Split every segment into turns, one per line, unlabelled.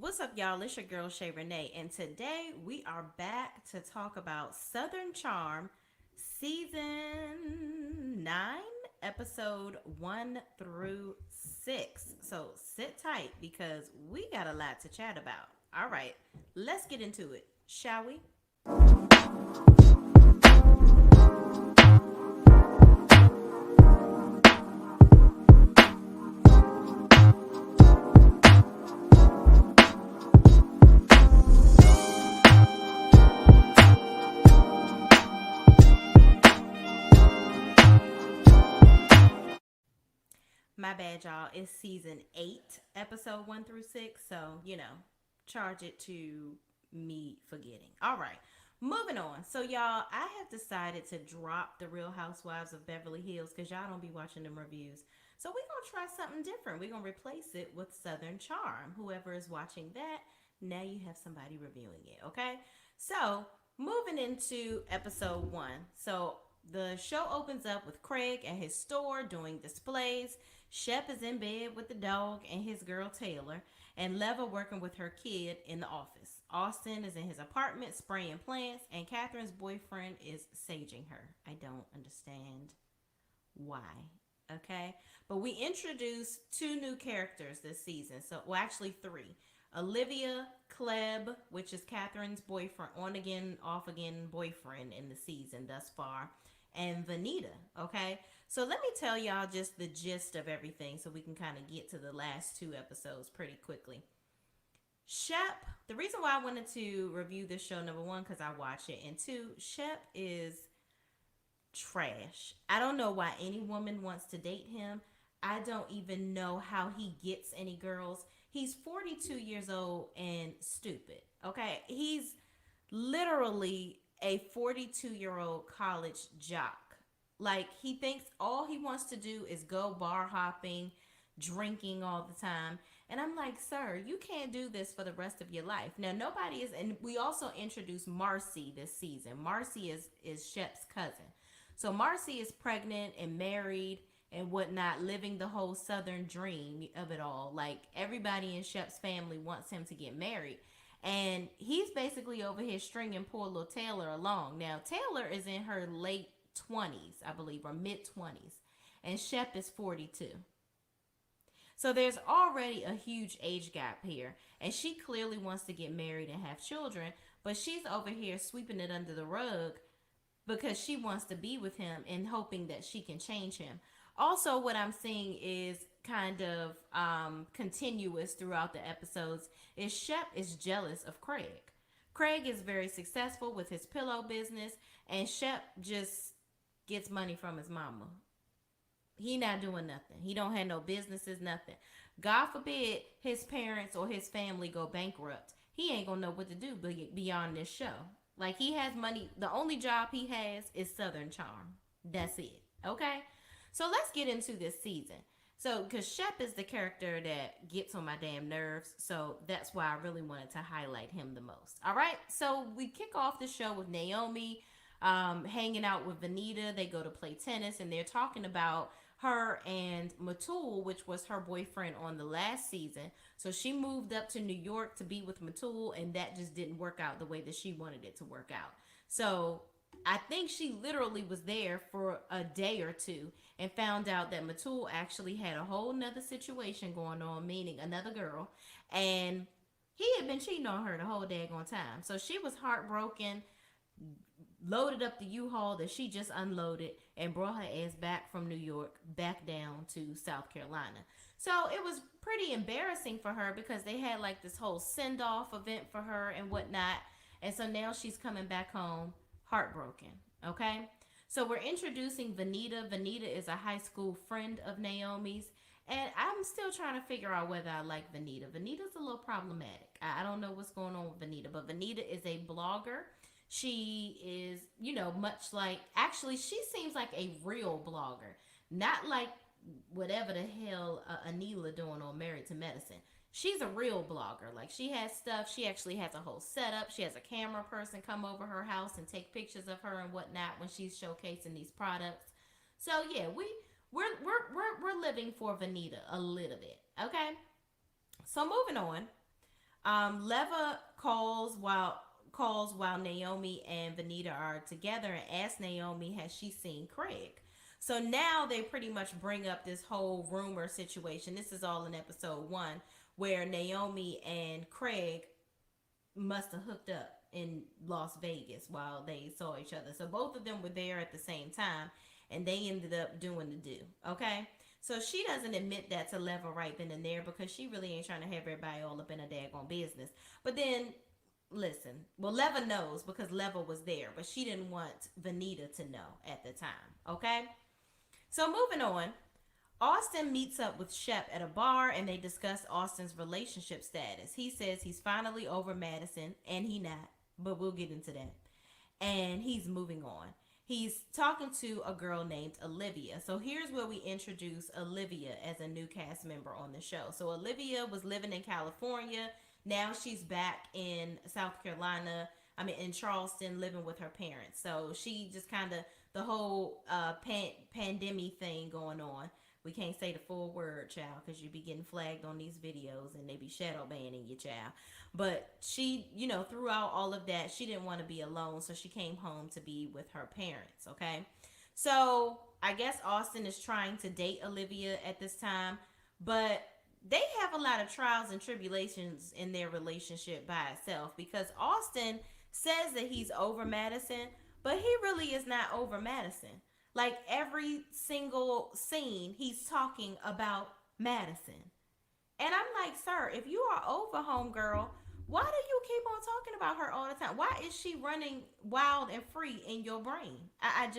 What's up, y'all? It's your girl Shay Renee, and today we are back to talk about Southern Charm, season 9, episode 1 through 6. So sit tight because we got a lot to chat about. All right, let's get into it, shall we? My bad, y'all. It's season 8, episode 1 through 6. So, charge it to me forgetting. All right. Moving on. So, y'all, I have decided to drop the Real Housewives of Beverly Hills because y'all don't be watching them reviews. So, we're going to try something different. We're going to replace it with Southern Charm. Whoever is watching that, now you have somebody reviewing it. Okay. So, moving into episode 1. So, the show opens up with Craig at his store doing displays. Shep is in bed with the dog and his girl Taylor, and Leva working with her kid in the office. Austin is in his apartment spraying plants, and Catherine's boyfriend is saging her. I don't understand why. Okay, but we introduced two new characters this season. So, well, actually three. Olivia Klebb, which is Catherine's boyfriend, on again, off again boyfriend in the season thus far, and Vanita. Okay, so let me tell y'all just the gist of everything so we can kind of get to the last two episodes pretty quickly. Shep, the reason why I wanted to review this show, number one, because I watch it, and two, Shep is trash. I don't know why any woman wants to date him. I don't even know how he gets any girls. He's 42 years old and stupid. Okay? He's literally a 42-year-old college jock. Like, he thinks all he wants to do is go bar hopping, drinking all the time. And I'm like, sir, you can't do this for the rest of your life. Now, nobody is, and we also introduced Marcy this season. Marcy is Shep's cousin. So Marcy is pregnant and married and whatnot, living the whole Southern dream of it all. Like, everybody in Shep's family wants him to get married. And he's basically over here stringing poor little Taylor along. Now, Taylor is in her late 20s, I believe, or mid 20s. And Shep is 42. So there's already a huge age gap here. And she clearly wants to get married and have children. But she's over here sweeping it under the rug because she wants to be with him and hoping that she can change him. Also, what I'm seeing is kind of continuous throughout the episodes is Shep is jealous of Craig. Craig is very successful with his pillow business, and Shep just gets money from his mama. He not doing nothing. He don't have no businesses, nothing. God forbid his parents or his family go bankrupt. He ain't gonna know what to do beyond this show. Like, he has money. The only job he has is Southern Charm. That's it. Okay? So let's get into this season. So, because Shep is the character that gets on my damn nerves. So that's why I really wanted to highlight him the most. All right? So we kick off the show with Naomi hanging out with Vanita. They go to play tennis and they're talking about her and Matul, which was her boyfriend on the last season. So she moved up to New York to be with Matul, and that just didn't work out the way that she wanted it to work out. So I think she literally was there for a day or two and found out that Matul actually had a whole nother situation going on, meaning another girl, and he had been cheating on her the whole daggone time. So she was heartbroken, loaded up the U-Haul that she just unloaded, and brought her ass back from New York back down to South Carolina. So it was pretty embarrassing for her because they had like this whole send-off event for her and whatnot. And so now she's coming back home heartbroken. Okay? So we're introducing Vanita. Vanita is a high school friend of Naomi's. And I'm still trying to figure out whether I like Vanita. Vanita's a little problematic. I don't know what's going on with Vanita, but Vanita is a blogger. She is, much like, actually, she seems like a real blogger. Not like whatever the hell Anila doing on Married to Medicine. She's a real blogger. Like, she has stuff. She actually has a whole setup. She has a camera person come over her house and take pictures of her and whatnot when she's showcasing these products. So yeah, we're living for Vanita a little bit. Okay. So moving on. Leva calls while Naomi and Vanita are together and asks Naomi has she seen Craig. So now they pretty much bring up this whole rumor situation. This is all in episode 1 where Naomi and Craig must have hooked up in Las Vegas while they saw each other. So both of them were there at the same time and they ended up doing the do. Okay? So she doesn't admit that to Leva right then and there because she really ain't trying to have everybody all up in a daggone business. But then, listen, well, Leva knows because Leva was there, but she didn't want Vanita to know at the time. Okay? So moving on, Austin meets up with Shep at a bar and they discuss Austin's relationship status. He says he's finally over Madison, and he not, but we'll get into that. And he's moving on. He's talking to a girl named Olivia. So here's where we introduce Olivia as a new cast member on the show. So Olivia was living in California. Now she's back in South Carolina. I mean, in Charleston, living with her parents. So she just kind of, the whole pandemic thing going on. We can't say the full word, child, because you be getting flagged on these videos and they be shadow banning you, child. But she, throughout all of that, she didn't want to be alone, so she came home to be with her parents, okay? So I guess Austin is trying to date Olivia at this time, but they have a lot of trials and tribulations in their relationship by itself because Austin says that he's over Madison, but he really is not over Madison. Like every single scene, he's talking about Madison. And I'm like, sir, if you are over homegirl, why do you keep on talking about her all the time? Why is she running wild and free in your brain? I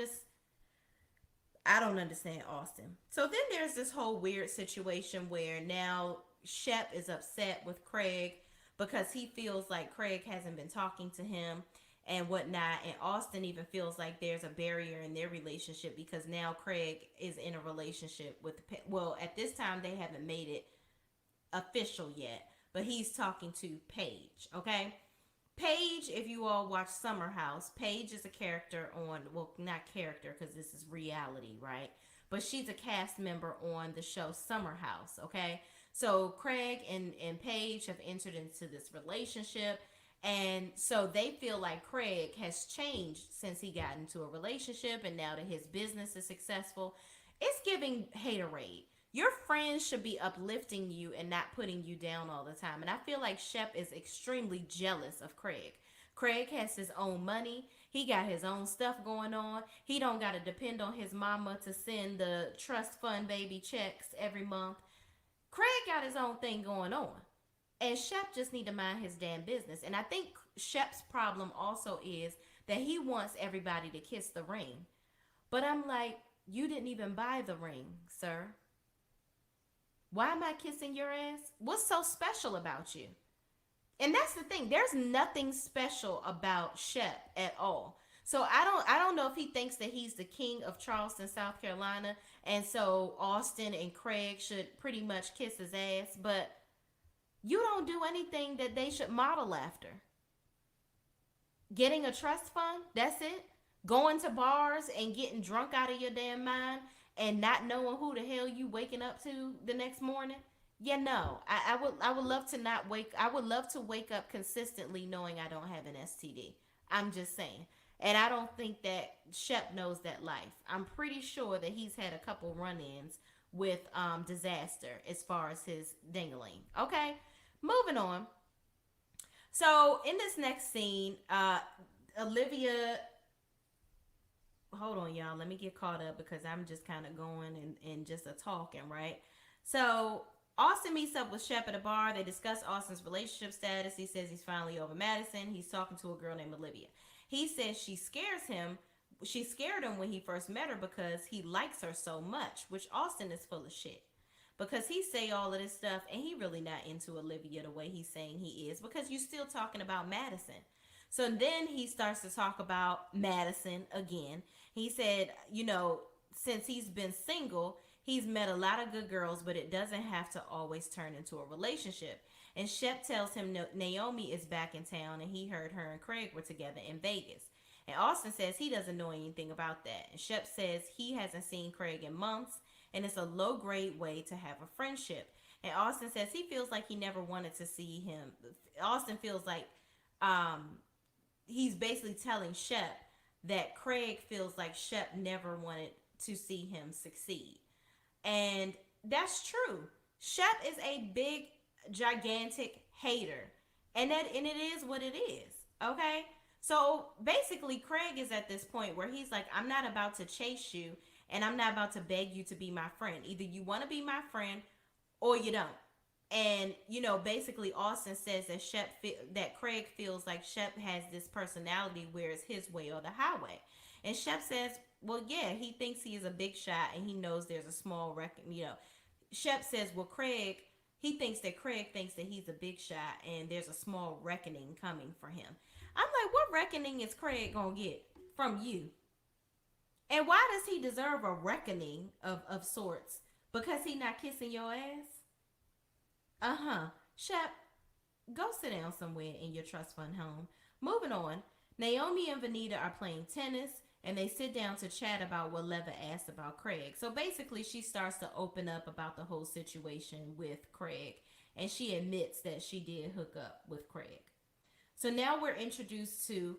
don't understand Austin. So then there's this whole weird situation where now Shep is upset with Craig because he feels like Craig hasn't been talking to him and whatnot. And Austin even feels like there's a barrier in their relationship because now Craig is in a relationship with, well, at this time they haven't made it official yet, but he's talking to Paige, okay? Paige, if you all watch Summer House, Paige is a character on, well, not character because this is reality, right? But she's a cast member on the show Summer House, okay? So Craig and Paige have entered into this relationship. And so they feel like Craig has changed since he got into a relationship and now that his business is successful. It's giving haterade. Your friends should be uplifting you and not putting you down all the time. And I feel like Shep is extremely jealous of Craig. Craig has his own money. He got his own stuff going on. He don't got to depend on his mama to send the trust fund baby checks every month. Craig got his own thing going on. And Shep just need to mind his damn business. And I think Shep's problem also is that he wants everybody to kiss the ring. But I'm like, you didn't even buy the ring, sir. Why am I kissing your ass? What's so special about you? And that's the thing. There's nothing special about Shep at all. So I don't know if he thinks that he's the king of Charleston, South Carolina, and so Austin and Craig should pretty much kiss his ass, but you don't do anything that they should model after. Getting a trust fund, that's it. Going to bars and getting drunk out of your damn mind and not knowing who the hell you waking up to the next morning. Yeah, no. I would love to not wake I would love to wake up consistently knowing I don't have an STD. I'm just saying. And I don't think that Shep knows that life. I'm pretty sure that he's had a couple run-ins with Disaster as far as his dingling. Okay? Moving on. So in this next scene, Olivia, hold on y'all, let me get caught up because I'm just kind of going and just a talking, right? So Austin meets up with Shep at a bar. They discuss Austin's relationship status. He says he's finally over Madison. He's talking to a girl named Olivia. He says she scares him. She scared him when he first met her because he likes her so much, which Austin is full of shit. Because he say all of this stuff and he really not into Olivia the way he's saying he is because you're still talking about Madison. So then he starts to talk about Madison again. He said, since he's been single, he's met a lot of good girls, but it doesn't have to always turn into a relationship. And Shep tells him Naomi is back in town and he heard her and Craig were together in Vegas. And Austin says he doesn't know anything about that. And Shep says he hasn't seen Craig in months and it's a low grade way to have a friendship. And Austin says he feels like he never wanted to see him. Austin feels like um, he's basically telling Shep that Craig feels like Shep never wanted to see him succeed. And that's true. Shep is a big, gigantic hater. And it is what it is. Okay? So basically Craig is at this point where he's like, I'm not about to chase you and I'm not about to beg you to be my friend. Either you want to be my friend or you don't. And basically Austin says that that Craig feels like Shep has this personality where it's his way or the highway. And Shep says, well, yeah, he thinks he is a big shot and he knows there's a small Shep says, well, he thinks that Craig thinks that he's a big shot and there's a small reckoning coming for him. I'm like, what reckoning is Craig gonna get from you? And why does he deserve a reckoning of sorts? Because he not kissing your ass? Uh-huh. Shep, go sit down somewhere in your trust fund home. Moving on. Naomi and Vanita are playing tennis and they sit down to chat about what Leva asked about Craig. So basically she starts to open up about the whole situation with Craig and she admits that she did hook up with Craig. So now we're introduced to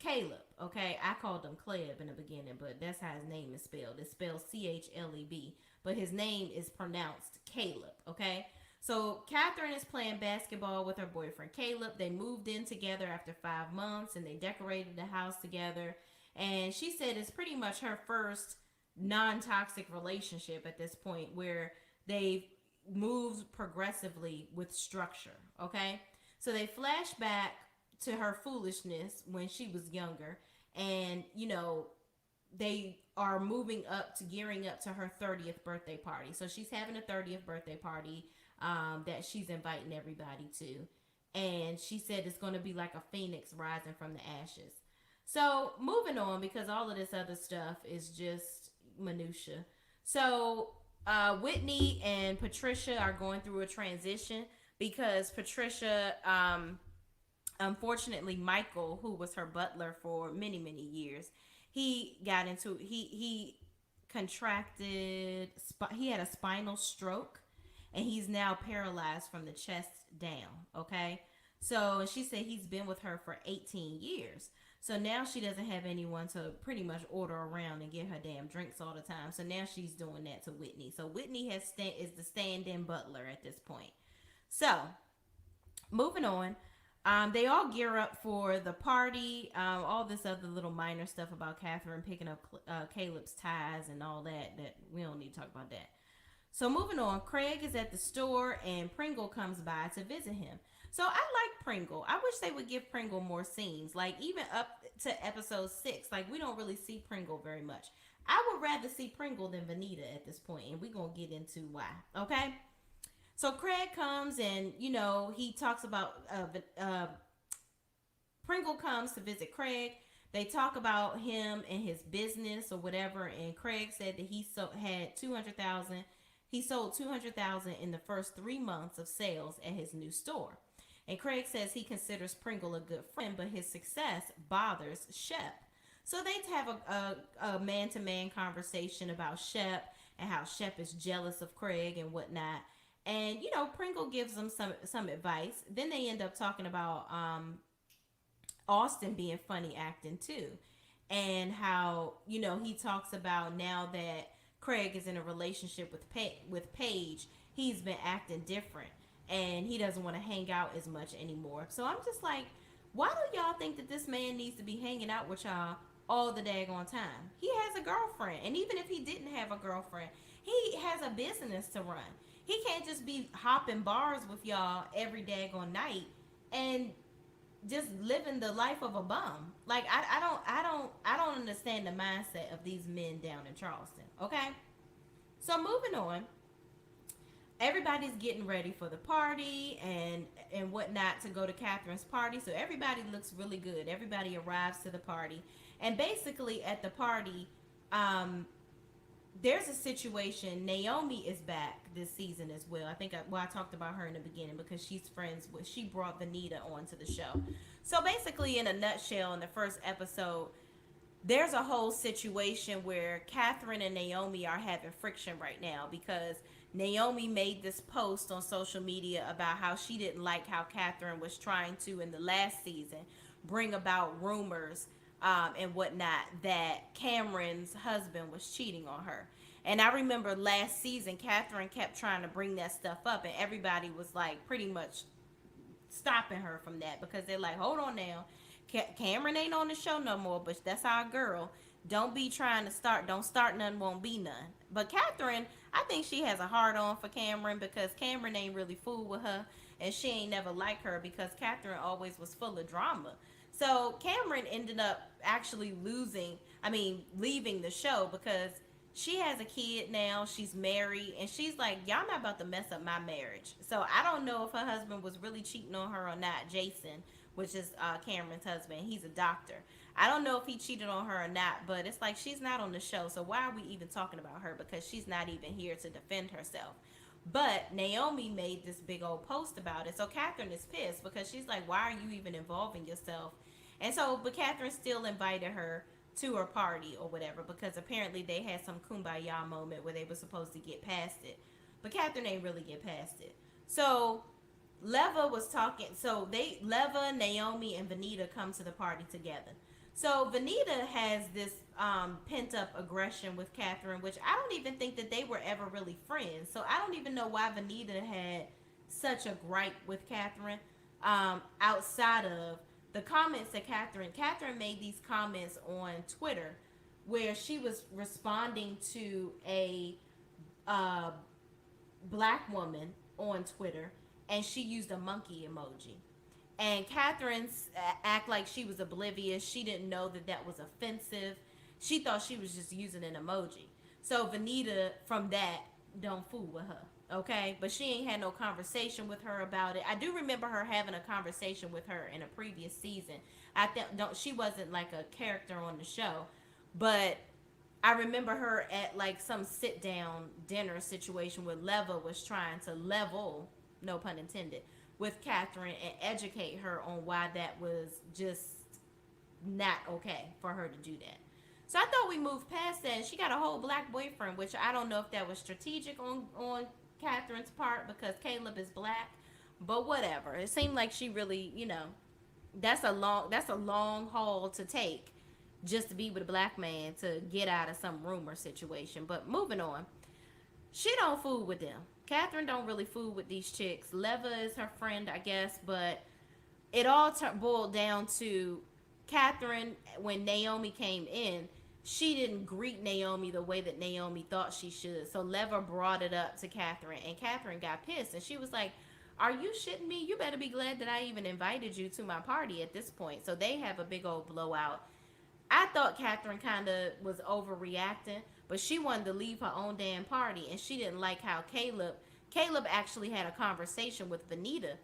Caleb, okay? I called him Cleb in the beginning, but that's how his name is spelled. It's spelled Chleb, but his name is pronounced Caleb, okay? So Catherine is playing basketball with her boyfriend Caleb. They moved in together after 5 months and they decorated the house together. And she said it's pretty much her first non-toxic relationship at this point where they've moved progressively with structure, okay? So they flash back to her foolishness when she was younger and, they are moving up to gearing up to her 30th birthday party. So she's having a 30th birthday party that she's inviting everybody to. And she said it's going to be like a phoenix rising from the ashes. So moving on, because all of this other stuff is just minutia. So Whitney and Patricia are going through a transition because Patricia, unfortunately, Michael, who was her butler for many, many years, he contracted, he had a spinal stroke and he's now paralyzed from the chest down, okay? So she said he's been with her for 18 years. So now she doesn't have anyone to pretty much order around and get her damn drinks all the time. So now she's doing that to Whitney. So Whitney is the stand-in butler at this point. So moving on, they all gear up for the party. All this other little minor stuff about Catherine picking up Caleb's ties and all that we don't need to talk about that. So moving on, Craig is at the store and Pringle comes by to visit him. So I like Pringle. I wish they would give Pringle more scenes. Like even up to episode 6, like we don't really see Pringle very much. I would rather see Pringle than Vanita at this point, and we're going to get into why. Okay? So Craig comes and, he talks about, Pringle comes to visit Craig. They talk about him and his business or whatever, and Craig said that he had $200,000. He sold $200,000 in the first 3 months of sales at his new store. And Craig says he considers Pringle a good friend, but his success bothers Shep. So they have a man-to-man conversation about Shep and how Shep is jealous of Craig and whatnot. And, Pringle gives them some advice. Then they end up talking about Austin being funny acting too. And how, he talks about now that Craig is in a relationship with Paige, he's been acting different. And he doesn't want to hang out as much anymore. So I'm just like, why do y'all think that this man needs to be hanging out with y'all all the daggone time? He has a girlfriend. And even if he didn't have a girlfriend, he has a business to run. He can't just be hopping bars with y'all every daggone night and just living the life of a bum. Like I don't understand the mindset of these men down in Charleston. Okay? So moving on. Everybody's getting ready for the party and whatnot to go to Catherine's party. So everybody looks really good. Everybody arrives to the party. And basically at the party, there's a situation. Naomi is back this season as well. I think I talked about her in the beginning because she brought Vanita onto the show. So basically in a nutshell, in the first episode, there's a whole situation where Catherine and Naomi are having friction right now because Naomi made this post on social media about how she didn't like how Catherine was trying to, in the last season, bring about rumors and whatnot that Cameron's husband was cheating on her. And I remember last season, Catherine kept trying to bring that stuff up, and everybody was like pretty much stopping her from that because they're like, hold on now. Cameron ain't on the show no more, but that's our girl. Don't be trying to start. Don't start none, won't be none. But Catherine, I think she has a hard on for Cameron because Cameron ain't really fooled with her, and she ain't never liked her because Catherine always was full of drama. So Cameron ended up actually leaving the show because she has a kid now. She's married, and she's like, y'all not about to mess up my marriage. So I don't know if her husband was really cheating on her or not. Jason, which is Cameron's husband, he's a doctor. I don't know if he cheated on her or not, but it's like she's not on the show, so why are we even talking about her? Because she's not even here to defend herself. But Naomi made this big old post about it. So Catherine is pissed because she's like, why are you even involving yourself? And so, but Catherine still invited her to her party or whatever because apparently they had some kumbaya moment where they were supposed to get past it. But Catherine ain't really get past it. So Leva was talking. So Leva, Naomi, and Vanita come to the party together. So Vanita has this pent up aggression with Catherine, which I don't even think that they were ever really friends. So I don't even know why Vanita had such a gripe with Catherine outside of the comments that Catherine made these comments on Twitter where she was responding to a black woman on Twitter and she used a monkey emoji. And Catherine act like she was oblivious. She didn't know that that was offensive. She thought she was just using an emoji. So Vanita, from that, don't fool with her. Okay, but she ain't had no conversation with her about it. I do remember her having a conversation with her in a previous season. I don't she wasn't like a character on the show, but I remember her at like some sit down dinner situation where Leva was trying to level, no pun intended, with Catherine and educate her on why that was just not okay for her to do that. So I thought we moved past that. And she got a whole black boyfriend, which I don't know if that was strategic on Catherine's part because Caleb is black, but whatever. It seemed like she really, that's a long haul to take just to be with a black man to get out of some rumor situation. But moving on, she don't fool with them. Catherine don't really fool with these chicks. Leva is her friend, I guess, but it all boiled down to Catherine when Naomi came in. She didn't greet Naomi the way that Naomi thought she should. So Leva brought it up to Catherine, and Catherine got pissed. And she was like, are you shitting me? You better be glad that I even invited you to my party at this point. So they have a big old blowout. I thought Catherine kind of was overreacting, but she wanted to leave her own damn party, and she didn't like how Caleb actually had a conversation with Vanita.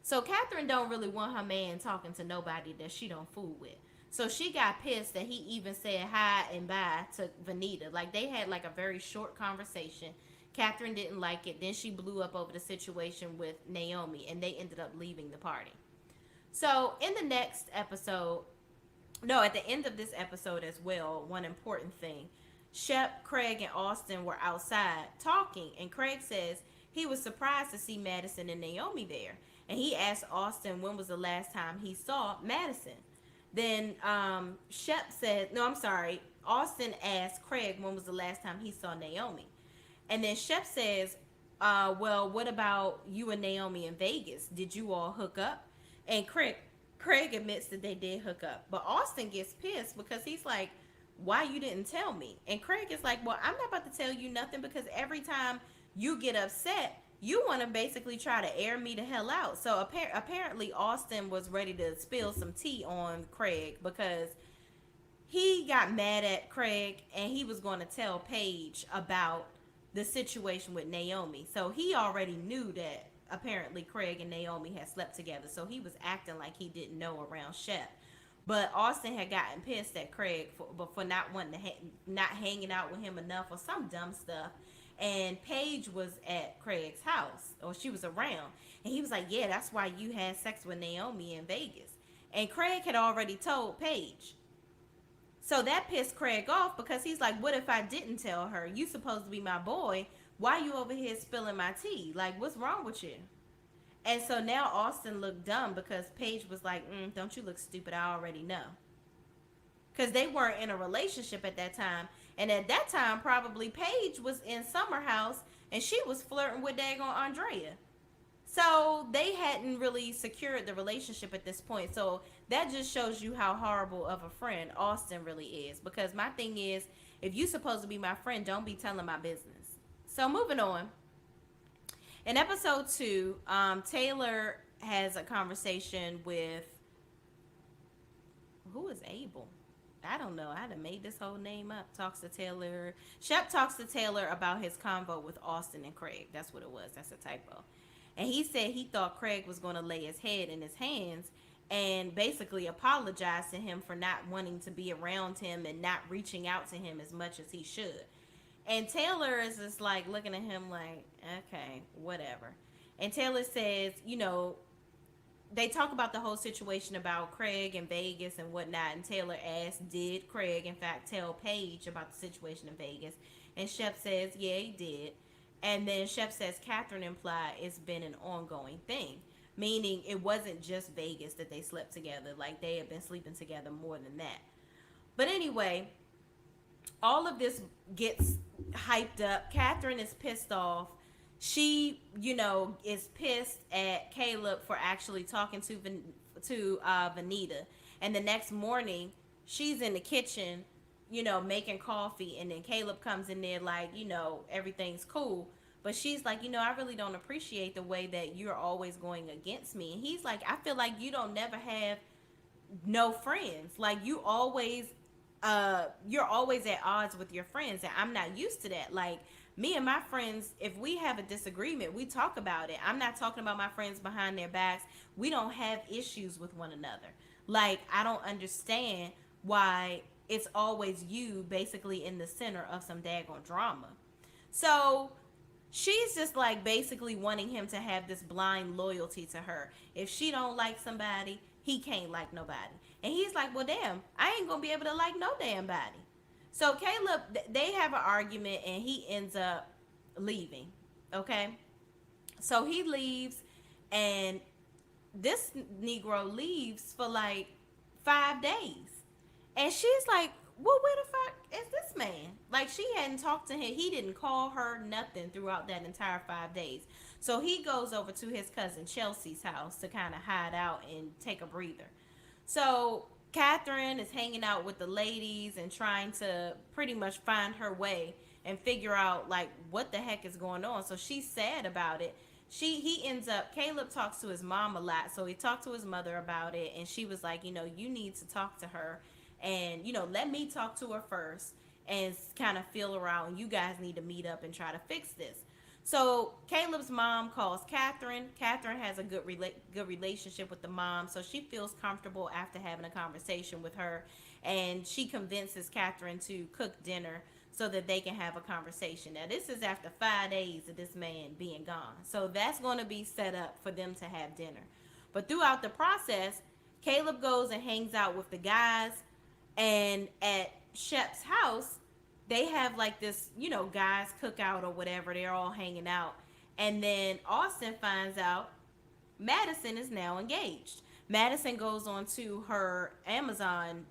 So Catherine don't really want her man talking to nobody that she don't fool with. So she got pissed that he even said hi and bye to Vanita. Like they had like a very short conversation. Catherine didn't like it. Then she blew up over the situation with Naomi, and they ended up leaving the party. So in the next episode, no, at the end of this episode as well, one important thing. Shep, Craig, and Austin were outside talking, and Craig says he was surprised to see Madison and Naomi there. And he asked Austin when was the last time he saw Madison. Then Shep said, no, I'm sorry. Austin asked Craig when was the last time he saw Naomi. And then Shep says, well, what about you and Naomi in Vegas? Did you all hook up? And Craig admits that they did hook up. But Austin gets pissed because he's like, why you didn't tell me? And Craig is like, well, I'm not about to tell you nothing because every time you get upset, you want to basically try to air me the hell out. So apparently Austin was ready to spill some tea on Craig because he got mad at Craig and he was going to tell Paige about the situation with Naomi. So he already knew that apparently Craig and Naomi had slept together. So he was acting like he didn't know around Shep. But Austin had gotten pissed at Craig for not wanting to not hanging out with him enough or some dumb stuff. And Paige was at Craig's house, or she was around. And he was like, yeah, that's why you had sex with Naomi in Vegas. And Craig had already told Paige. So that pissed Craig off because he's like, what if I didn't tell her? You supposed to be my boy, why you over here spilling my tea? Like, what's wrong with you? And so now Austin looked dumb because Paige was like, don't you look stupid? I already know. Because they weren't in a relationship at that time. And at that time, probably Paige was in Summer House and she was flirting with daggone Andrea. So they hadn't really secured the relationship at this point. So that just shows you how horrible of a friend Austin really is. Because my thing is, if you supposed to be my friend, don't be telling my business. So moving on. In episode 2, Taylor has a conversation with, who is Abel? I don't know. I done made this whole name up. Talks to Taylor. Shep talks to Taylor about his convo with Austin and Craig. That's what it was. That's a typo. And he said he thought Craig was going to lay his head in his hands and basically apologize to him for not wanting to be around him and not reaching out to him as much as he should. And Taylor is just like looking at him like, okay, whatever. And Taylor says, they talk about the whole situation about Craig and Vegas and whatnot. And Taylor asks, did Craig, in fact, tell Paige about the situation in Vegas? And Shep says, yeah, he did. And then Shep says Catherine implied it's been an ongoing thing, meaning it wasn't just Vegas that they slept together. Like, they had been sleeping together more than that. But anyway, all of this gets hyped up. Catherine is pissed off. She, is pissed at Caleb for actually talking to Vanita. And the next morning, she's in the kitchen, making coffee. And then Caleb comes in there like, everything's cool. But she's like, I really don't appreciate the way that you're always going against me. And he's like, I feel like you don't never have no friends. Like, you're always at odds with your friends. And I'm not used to that. Like, me and my friends, if we have a disagreement, we talk about it. I'm not talking about my friends behind their backs. We don't have issues with one another. Like, I don't understand why it's always you basically in the center of some daggone drama. So she's just like basically wanting him to have this blind loyalty to her. If she don't like somebody, he can't like nobody. And he's like, well, damn, I ain't gonna be able to like no damn body. So Caleb, they have an argument and he ends up leaving. Okay. So he leaves and this Negro leaves for like 5 days. And she's like, well, where the fuck is this man? Like, she hadn't talked to him. He didn't call her nothing throughout that entire 5 days. So he goes over to his cousin Chelsea's house to kind of hide out and take a breather. So Catherine is hanging out with the ladies and trying to pretty much find her way and figure out like what the heck is going on. So she's sad about it. He ends up, Caleb talks to his mom a lot. So he talked to his mother about it and she was like, you need to talk to her and, let me talk to her first and kind of feel her out. And you guys need to meet up and try to fix this. So Caleb's mom calls Catherine. Catherine has a good relationship with the mom, so she feels comfortable after having a conversation with her, and she convinces Catherine to cook dinner so that they can have a conversation. Now, this is after 5 days of this man being gone, so that's going to be set up for them to have dinner. But throughout the process, Caleb goes and hangs out with the guys, and at Shep's house, they have like this, guys cookout or whatever. They're all hanging out. And then Austin finds out Madison is now engaged. Madison goes on to her Amazon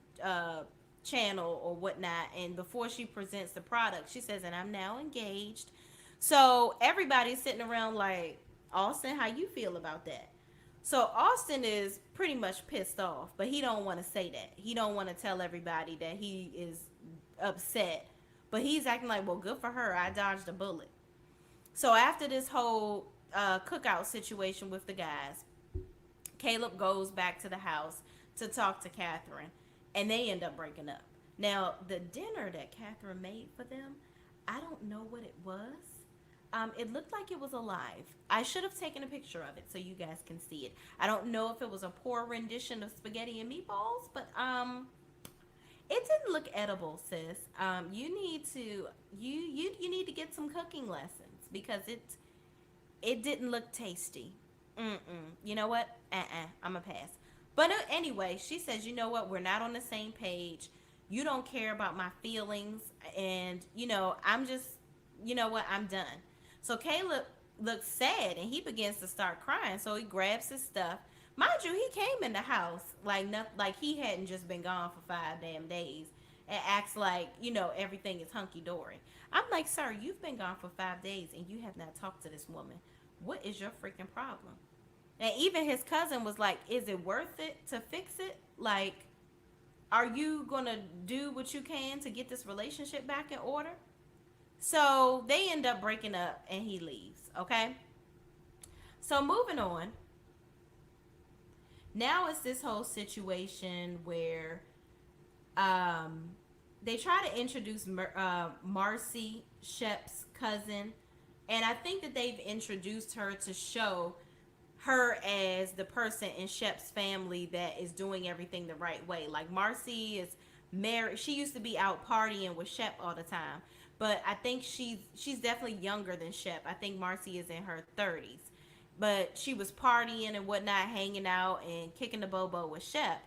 channel or whatnot. And before she presents the product, she says, and I'm now engaged. So everybody's sitting around like, Austin, how you feel about that? So Austin is pretty much pissed off, but he don't want to say that. He don't want to tell everybody that he is upset. But he's acting like, well, good for her. I dodged a bullet. So after this whole cookout situation with the guys, Caleb goes back to the house to talk to Catherine. And they end up breaking up. Now, the dinner that Catherine made for them, I don't know what it was. It looked like it was alive. I should have taken a picture of it so you guys can see it. I don't know if it was a poor rendition of spaghetti and meatballs, but it didn't look edible, sis. You need to get some cooking lessons because it didn't look tasty. You know what? I'm a pass. But anyway, she says, you know what? We're not on the same page. You don't care about my feelings, and I'm just, I'm done. So Caleb looks sad and he begins to start crying. So he grabs his stuff. Mind you, he came in the house like nothing, like he hadn't just been gone for 5 damn days, and acts like everything is hunky dory. I'm like, sir, you've been gone for 5 days and you have not talked to this woman. What is your freaking problem? And even his cousin was like, is it worth it to fix it? Like, are you gonna do what you can to get this relationship back in order? So they end up breaking up and he leaves. Okay. So moving on. Now it's this whole situation where um, they try to introduce Marcy, Shep's cousin. And I think that they've introduced her to show her as the person in Shep's family that is doing everything the right way. Like Marcy is married. She used to be out partying with Shep all the time. But I think she's definitely younger than Shep. I think Marcy is in her 30s. But she was partying and whatnot, hanging out and kicking the bobo with Shep.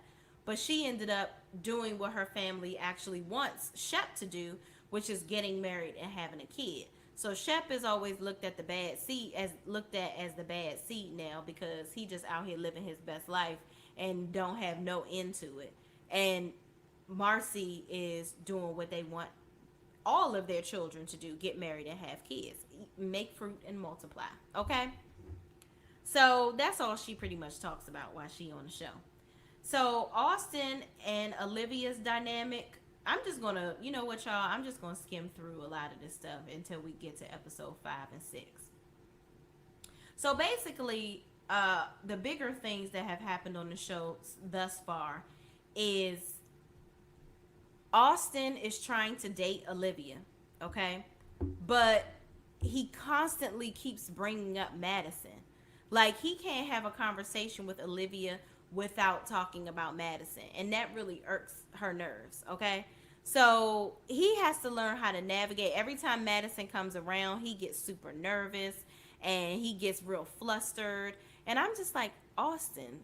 But she ended up doing what her family actually wants Shep to do, which is getting married and having a kid. So Shep is always looked at as the bad seed now because he just out here living his best life and don't have no end to it. And Marcy is doing what they want all of their children to do: get married and have kids, make fruit and multiply. Okay, so that's all she pretty much talks about while she on the show. So Austin and Olivia's dynamic, I'm just gonna, you know what, y'all? I'm just gonna skim through a lot of this stuff until we get to episode 5 and 6. So basically, the bigger things that have happened on the show thus far is Austin is trying to date Olivia, okay? But he constantly keeps bringing up Madison. Like, he can't have a conversation with Olivia without talking about Madison. And that really irks her nerves, okay? So he has to learn how to navigate. Every time Madison comes around, he gets super nervous and he gets real flustered. And I'm just like, Austin,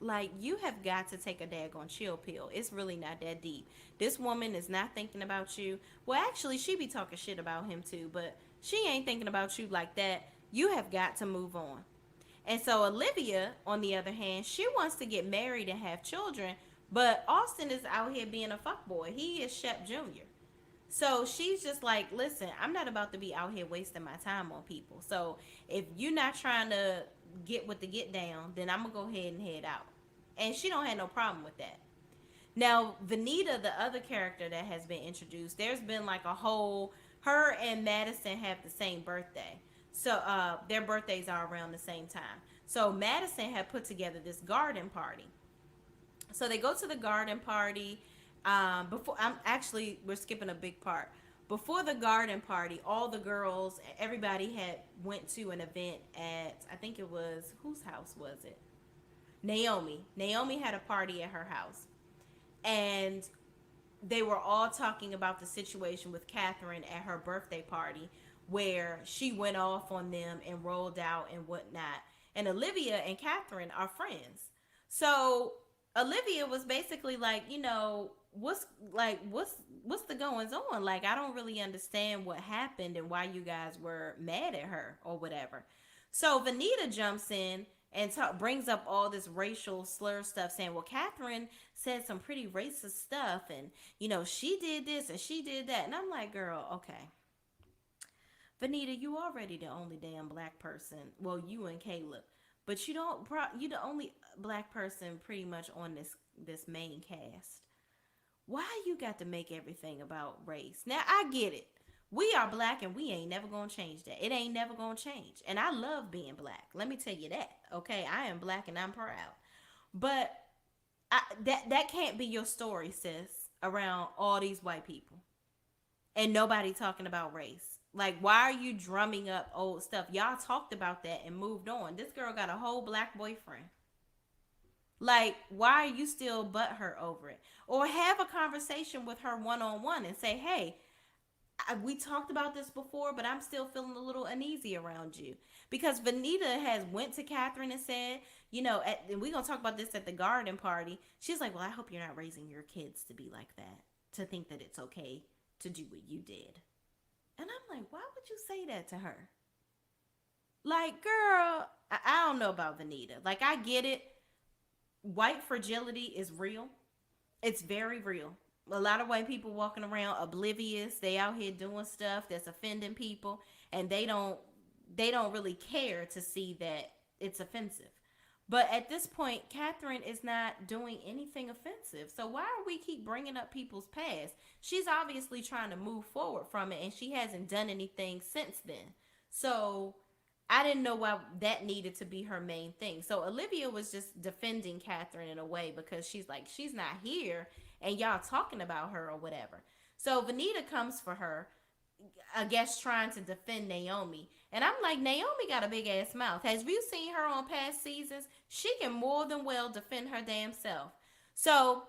like, you have got to take a daggone chill pill. It's really not that deep. This woman is not thinking about you. Well, actually, she be talking shit about him too, but she ain't thinking about you like that. You have got to move on. And so Olivia, on the other hand, she wants to get married and have children, but Austin is out here being a fuckboy. He is Shep Jr. So she's just like, listen, I'm not about to be out here wasting my time on people. So if you're not trying to get with the get down, then I'm going to go ahead and head out. And she don't have no problem with that. Now, Vanita, the other character that has been introduced, there's been like a whole, her and Madison have the same birthday. So their birthdays are around the same time. So Madison had put together this garden party. So they go to the garden party. We're skipping a big part. Before the garden party, all the girls, everybody had went to an event at, I think it was, whose house was it? Naomi. Naomi had a party at her house. And they were all talking about the situation with Catherine at her birthday party, where she went off on them and rolled out and whatnot. And Olivia and Catherine are friends. So Olivia was basically like, what's the goings on? Like, I don't really understand what happened and why you guys were mad at her or whatever. So Vanita jumps in and brings up all this racial slur stuff, saying, well, Catherine said some pretty racist stuff, and she did this and she did that. And I'm like, girl, okay, Vanita, you already the only damn black person. Well, you and Caleb, but you the only black person pretty much on this main cast. Why you got to make everything about race? Now, I get it. We are black and we ain't never gonna change that. It ain't never gonna change. And I love being black. Let me tell you that. Okay, I am black and I'm proud. But that can't be your story, sis, around all these white people and nobody talking about race. Like, why are you drumming up old stuff? Y'all talked about that and moved on. This girl got a whole black boyfriend. Like, why are you still butthurt over it? Or have a conversation with her one-on-one and say, hey, we talked about this before, but I'm still feeling a little uneasy around you. Because Vanita has went to Catherine and said, and we're going to talk about this at the garden party. She's like, well, I hope you're not raising your kids to be like that, to think that it's okay to do what you did. And I'm like, why would you say that to her? Like, girl, I don't know about Vanita. Like, I get it. White fragility is real. It's very real. A lot of white people walking around oblivious. They out here doing stuff that's offending people, and they don't really care to see that it's offensive. But at this point, Catherine is not doing anything offensive. So why are we keep bringing up people's past? She's obviously trying to move forward from it, and she hasn't done anything since then. So I didn't know why that needed to be her main thing. So Olivia was just defending Catherine in a way because she's like, she's not here and y'all talking about her or whatever. So Vanita comes for her, I guess trying to defend Naomi. And I'm like, Naomi got a big ass mouth. Has you seen her on past seasons? She can more than well defend her damn self. So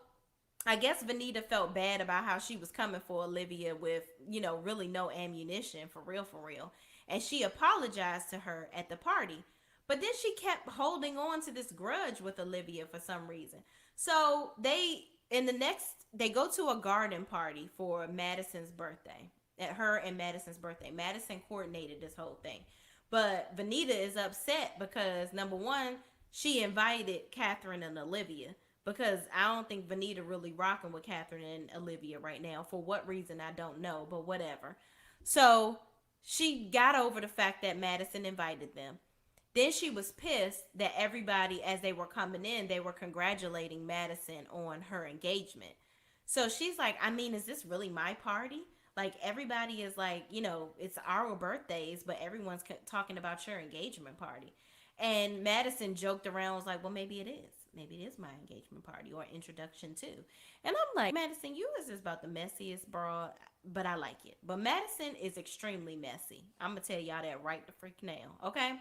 I guess Vanita felt bad about how she was coming for Olivia with, really no ammunition, for real, for real. And she apologized to her at the party. But then she kept holding on to this grudge with Olivia for some reason. So they go to a garden party for Madison's birthday. At her and Madison's birthday. Madison coordinated this whole thing. But Vanita is upset because, number one, she invited Catherine and Olivia, because I don't think Vanita really rocking with Catherine and Olivia right now. For what reason, I don't know, but whatever. So she got over the fact that Madison invited them. Then she was pissed that everybody, as they were coming in, they were congratulating Madison on her engagement. So she's like, I mean, is this really my party? Like, everybody is like, it's our birthdays, but everyone's talking about your engagement party. And Madison joked around, was like, well, maybe it is. Maybe it is my engagement party or introduction too. And I'm like, Madison, you is just about the messiest broad, but I like it. But Madison is extremely messy. I'm going to tell y'all that right the freak now, okay?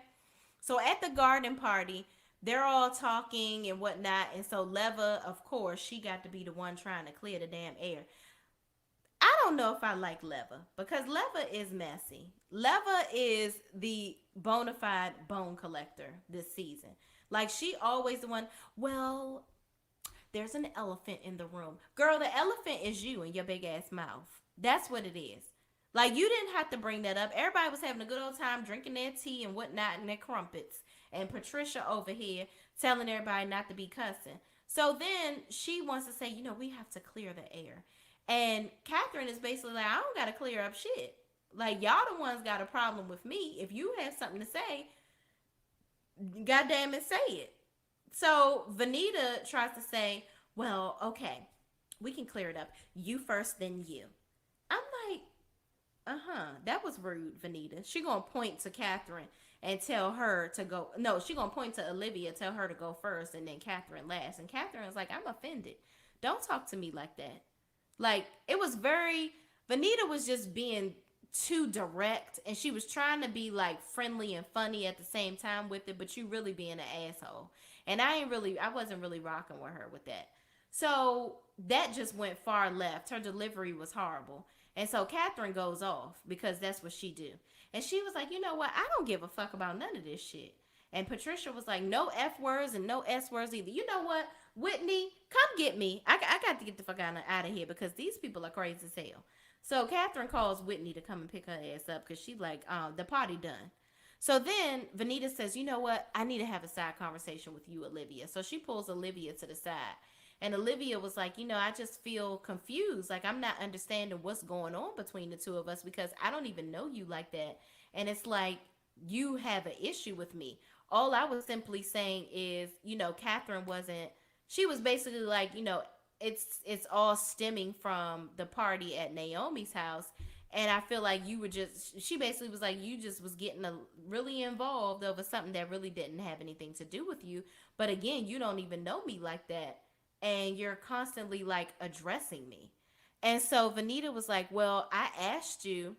So at the garden party, they're all talking and whatnot. And so Leva, of course, she got to be the one trying to clear the damn air. I don't know if I like Leva because Leva is messy. Leva is the bona fide bone collector this season. Like, she always the one, well, there's an elephant in the room. Girl, the elephant is you and your big ass mouth. That's what it is. Like, you didn't have to bring that up. Everybody was having a good old time drinking their tea and whatnot and their crumpets. And Patricia over here telling everybody not to be cussing. So then she wants to say, we have to clear the air. And Catherine is basically like, I don't got to clear up shit. Like, y'all the ones got a problem with me. If you have something to say, goddamn it, say it. So Vanita tries to say, well, okay, we can clear it up. You first, then you. I'm like, that was rude, Vanita. She gonna point to Catherine and tell her to go. No, she gonna point to Olivia, tell her to go first, and then Catherine last. And Catherine's like, I'm offended. Don't talk to me like that. Like, it was very, Vanita was just being too direct, and she was trying to be like friendly and funny at the same time with it, but you really being an asshole. And I wasn't really rocking with her with that. So that just went far left. Her delivery was horrible. And so Catherine goes off because that's what she do. And she was like, you know what? I don't give a fuck about none of this shit. And Patricia was like, no F words and no S words either. You know what? Whitney, come get me. I got to get the fuck out of here because these people are crazy as hell. So Catherine calls Whitney to come and pick her ass up because she's like, the party done. So then Vanita says, you know what? I need to have a side conversation with you, Olivia. So she pulls Olivia to the side. And Olivia was like, I just feel confused. Like, I'm not understanding what's going on between the two of us because I don't even know you like that. And it's like, you have an issue with me. All I was simply saying is, Catherine wasn't, she was basically like, it's all stemming from the party at Naomi's house. And I feel like you were just, she basically was like, you just was getting really involved over something that really didn't have anything to do with you. But again, you don't even know me like that. And you're constantly like addressing me. And so Vanita was like, well, I asked you,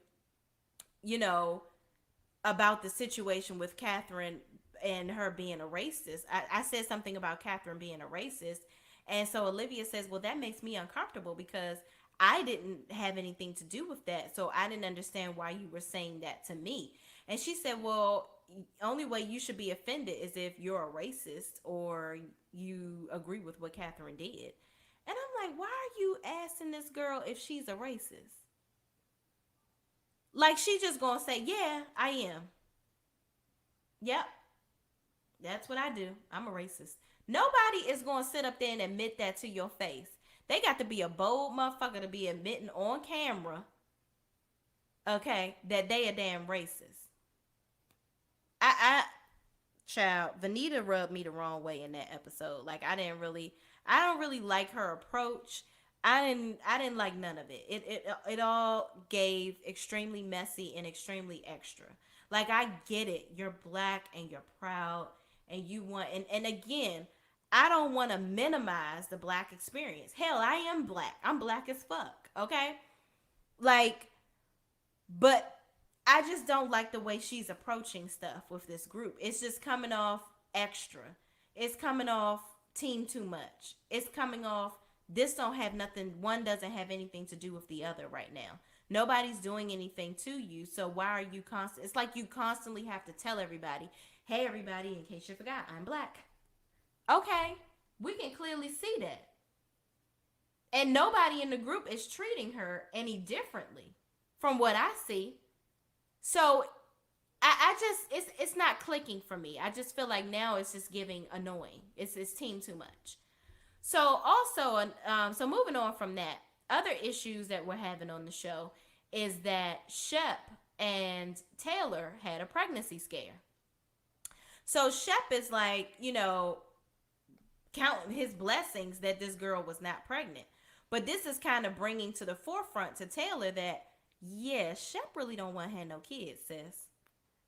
about the situation with Catherine and her being a racist. I said something about Catherine being a racist. And so Olivia says, well, that makes me uncomfortable because I didn't have anything to do with that. So I didn't understand why you were saying that to me. And she said, well, only way you should be offended is if you're a racist or you agree with what Catherine did. And I'm like, why are you asking this girl if she's a racist? Like, she just gonna say, yeah, I am. Yep, that's what I do. I'm a racist. Nobody is going to sit up there and admit that to your face. They got to be a bold motherfucker to be admitting on camera, okay, that they a damn racist. I child, Vanita rubbed me the wrong way in that episode. Like I don't really like her approach. I didn't like none of it. It all gave extremely messy and extremely extra. Like I get it. You're black and you're proud and you want and again, I don't want to minimize the black experience. Hell, I am black. I'm black as fuck, okay? Like but I just don't like the way she's approaching stuff with this group. It's just coming off extra. It's coming off team too much. It's coming off this don't have nothing one doesn't have anything to do with the other right now. Nobody's doing anything to you. So why are you constant it's like you constantly have to tell everybody, "Hey everybody, in case you forgot, I'm black." Okay, we can clearly see that. And nobody in the group is treating her any differently from what I see. So I just it's not clicking for me. I just feel like now it's just giving annoying. It's team too much. So also, so moving on from that, other issues that we're having on the show is that Shep and Taylor had a pregnancy scare. So Shep is like, counting his blessings that this girl was not pregnant. But this is kind of bringing to the forefront to Taylor that, yeah, Shep really don't want to have no kids, sis.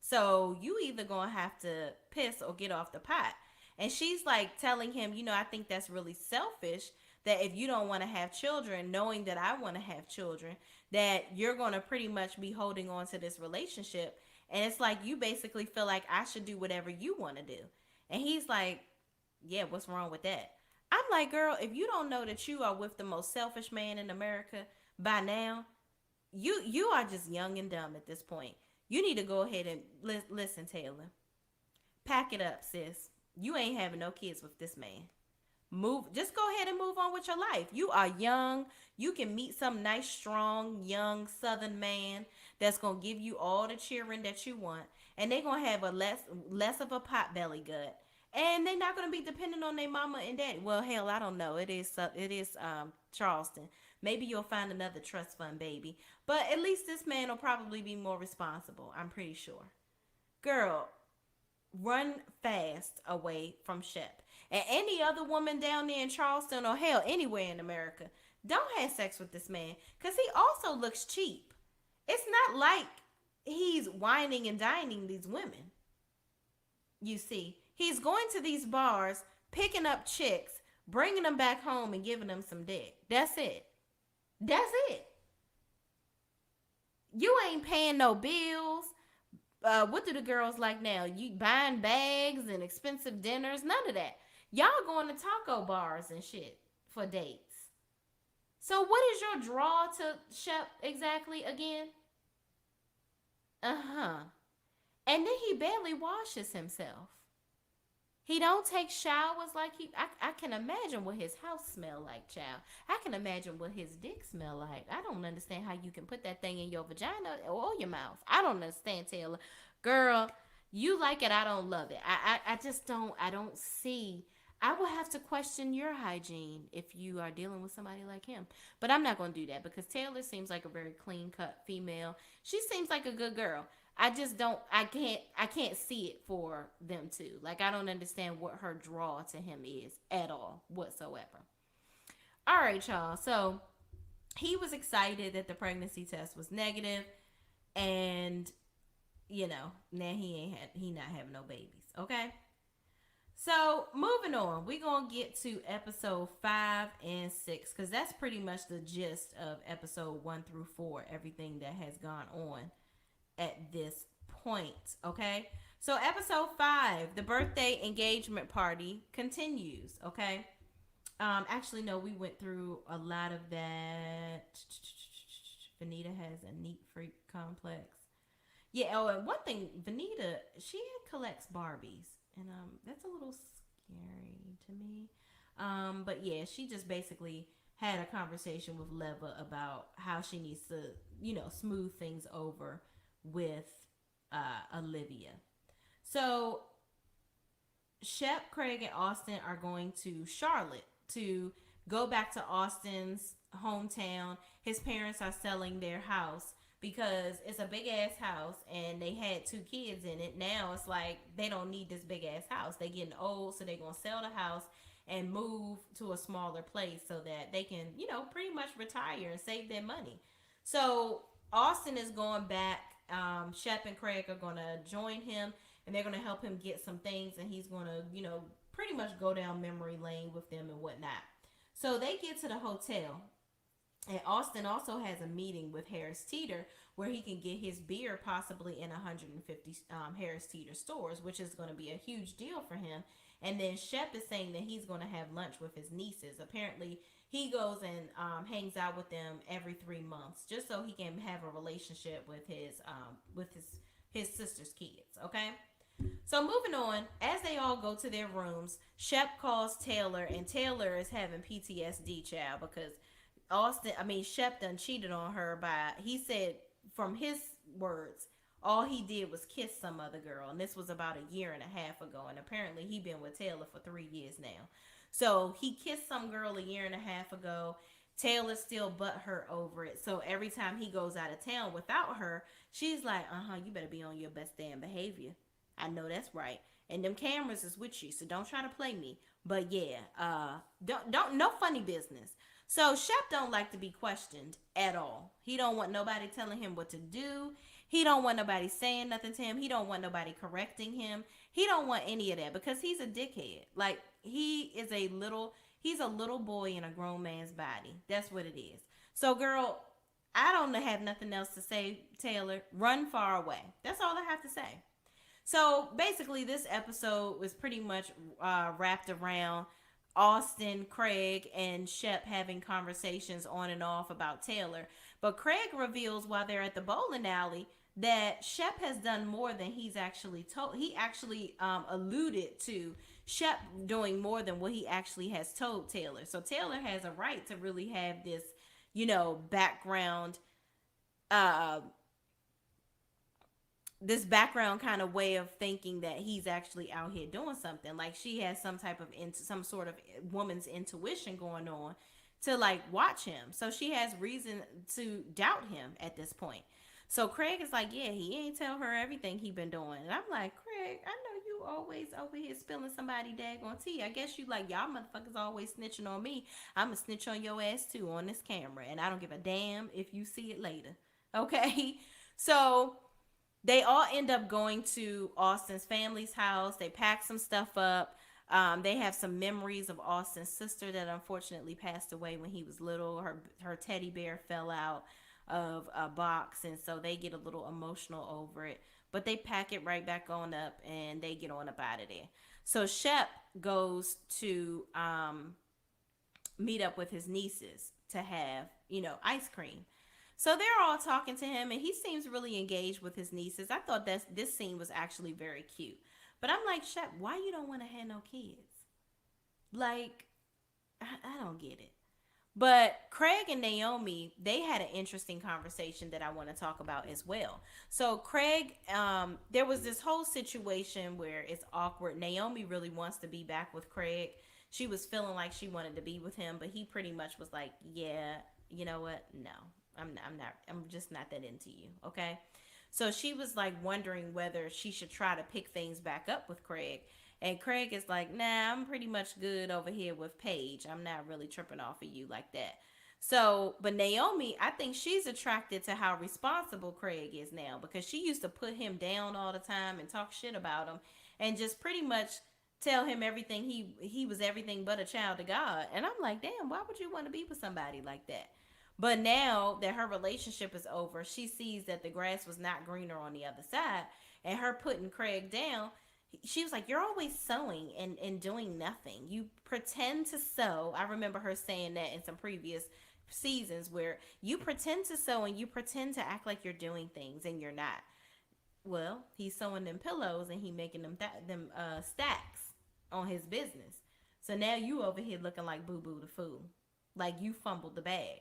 So you either gonna have to piss or get off the pot. And she's like telling him, I think that's really selfish that if you don't want to have children, knowing that I want to have children, that you're gonna pretty much be holding on to this relationship. And it's like you basically feel like I should do whatever you want to do. And he's like, yeah, what's wrong with that? I'm like, girl, if you don't know that you are with the most selfish man in America by now, you are just young and dumb at this point. You need to go ahead and listen, Taylor. Pack it up, sis. You ain't having no kids with this man. Just go ahead and move on with your life. You are young. You can meet some nice, strong, young Southern man that's gonna give you all the cheering that you want, and they're gonna have a less of a pot belly gut, and they're not gonna be dependent on their mama and daddy. Well, hell, I don't know. It is Charleston. Maybe you'll find another trust fund baby, but at least this man will probably be more responsible. I'm pretty sure. Girl, run fast away from Shep. And any other woman down there in Charleston or hell anywhere in America, don't have sex with this man because he also looks cheap. It's not like he's whining and dining these women. You see, he's going to these bars, picking up chicks, bringing them back home and giving them some dick. That's it. That's it. You ain't paying no bills. What do the girls like now? You buying bags and expensive dinners? None of that. Y'all going to taco bars and shit for dates. So what is your draw to Shep exactly again? Uh-huh. And then he barely washes himself. He don't take showers like I can imagine what his house smell like, child. I can imagine what his dick smell like. I don't understand how you can put that thing in your vagina or your mouth. I don't understand, Taylor. Girl, you like it, I don't love it. I just I don't see. I will have to question your hygiene if you are dealing with somebody like him. But I'm not going to do that because Taylor seems like a very clean-cut female. She seems like a good girl. I just don't I can't see it for them too. Like I don't understand what her draw to him is at all whatsoever. All right, y'all. So he was excited that the pregnancy test was negative, and now he not having no babies. Okay. So moving on, we're gonna get to episode 5 and 6 because that's pretty much the gist of episode 1 through 4. Everything that has gone on at this point. Okay, so episode 5, the birthday engagement party continues. Okay, actually no, we went through a lot of that. Vanita has a neat freak complex. Yeah. Oh, and one thing, Vanita, she collects Barbies, and that's a little scary to me. But yeah, she just basically had a conversation with Leva about how she needs to, smooth things over with Olivia. So Shep, Craig, and Austin are going to Charlotte to go back to Austin's hometown. His parents are selling their house because it's a big ass house and they had two kids in it. Now it's like they don't need this big ass house. They getting old, so they're gonna sell the house and move to a smaller place so that they can, pretty much retire and save their money. So Austin is going back. Shep and Craig are gonna join him and they're going to help him get some things and he's going to, pretty much go down memory lane with them and whatnot. So they get to the hotel and Austin also has a meeting with Harris Teeter where he can get his beer possibly in 150 Harris Teeter stores, which is going to be a huge deal for him. And then Shep is saying that he's going to have lunch with his nieces. Apparently, he goes and hangs out with them every 3 months just so he can have a relationship with his sister's kids. Okay. So moving on, as they all go to their rooms, Shep calls Taylor, and Taylor is having PTSD, child, because Shep done cheated on her by, he said, from his words, all he did was kiss some other girl, and this was about a year and a half ago, and apparently he been with Taylor for 3 years now. So he kissed some girl a year and a half ago. Taylor's still butthurt over it. So every time he goes out of town without her, she's like, you better be on your best damn behavior. I know that's right. And them cameras is with you, so don't try to play me. But yeah, don't no funny business. So Shep don't like to be questioned at all. He don't want nobody telling him what to do. He don't want nobody saying nothing to him. He don't want nobody correcting him. He don't want any of that because he's a dickhead. Like he's a little boy in a grown man's body. That's what it is. So girl, I don't have nothing else to say, Taylor. Run far away. That's all I have to say. So basically, this episode was pretty much wrapped around Austin, Craig, and Shep having conversations on and off about Taylor. But Craig reveals while they're at the bowling alley that Shep has done more than he's actually told. He actually alluded to Shep doing more than what he actually has told Taylor. So Taylor has a right to really have this, background uh this background kind of way of thinking that he's actually out here doing something. Like she has some sort of woman's intuition going on to like watch him. So she has reason to doubt him at this point. So Craig is like, yeah, he ain't tell her everything he been doing. And I'm like, Craig, I know you always over here spilling somebody daggone tea. I guess you like, y'all motherfuckers always snitching on me. I'ma snitch on your ass too on this camera. And I don't give a damn if you see it later. Okay? So they all end up going to Austin's family's house. They pack some stuff up. They have some memories of Austin's sister that unfortunately passed away when he was little. Her teddy bear fell out of a box, and so they get a little emotional over it. But they pack it right back on up, and they get on up out of there. So Shep goes to meet up with his nieces to have, ice cream. So they're all talking to him, and he seems really engaged with his nieces. I thought this scene was actually very cute. But I'm like, Shep, why you don't want to have no kids? Like, I don't get it. But Craig and Naomi, they had an interesting conversation that I want to talk about as well. So Craig, there was this whole situation where it's awkward. Naomi really wants to be back with Craig. She was feeling like she wanted to be with him, but he pretty much was like, yeah, you know what? No, I'm just not that into you. Okay. So she was like wondering whether she should try to pick things back up with Craig. And Craig is like, nah, I'm pretty much good over here with Paige. I'm not really tripping off of you like that. So, but Naomi, I think she's attracted to how responsible Craig is now because she used to put him down all the time and talk shit about him and just pretty much tell him everything he was everything but a child of God. And I'm like, damn, why would you want to be with somebody like that? But now that her relationship is over, she sees that the grass was not greener on the other side, and her putting Craig down, she was like, you're always sewing and doing nothing. You pretend to sew. I remember her saying that in some previous seasons where you pretend to sew and you pretend to act like you're doing things and you're not. Well, he's sewing them pillows and he making them stacks on his business. So now you over here looking like Boo Boo the Fool. Like you fumbled the bag.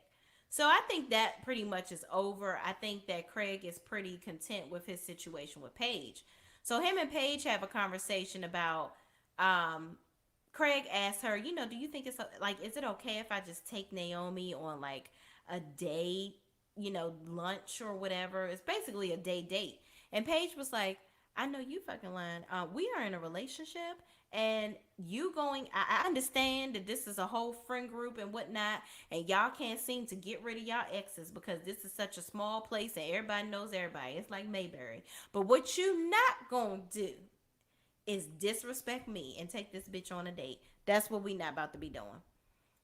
So I think that pretty much is over. I think that Craig is pretty content with his situation with Paige. So him and Paige have a conversation about um Craig asks her, do you think it's like, is it okay if I just take Naomi on like a day, lunch or whatever? It's basically a day date. And Paige was like, I know you fucking lying. We are in a relationship, and you going. I understand that this is a whole friend group and whatnot, and y'all can't seem to get rid of y'all exes because this is such a small place and everybody knows everybody. It's like Mayberry. But what you not gonna do is disrespect me and take this bitch on a date. That's what we not about to be doing.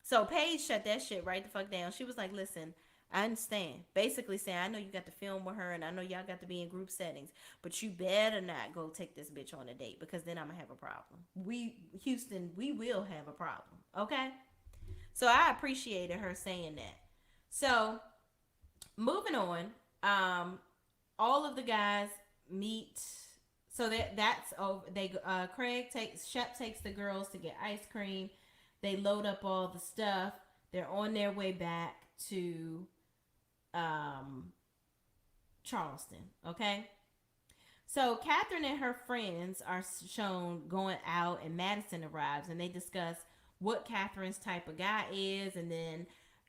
So Paige shut that shit right the fuck down. She was like, listen, I understand. Basically saying, I know you got to film with her and I know y'all got to be in group settings, but you better not go take this bitch on a date because then I'm going to have a problem. Houston, we will have a problem. Okay? So I appreciated her saying that. So moving on, um, all of the guys meet. So that's over. They Shep takes the girls to get ice cream. They load up all the stuff. They're on their way back to um, Charleston. Okay. So Catherine and her friends are shown going out, and Madison arrives, and they discuss what Catherine's type of guy is, and then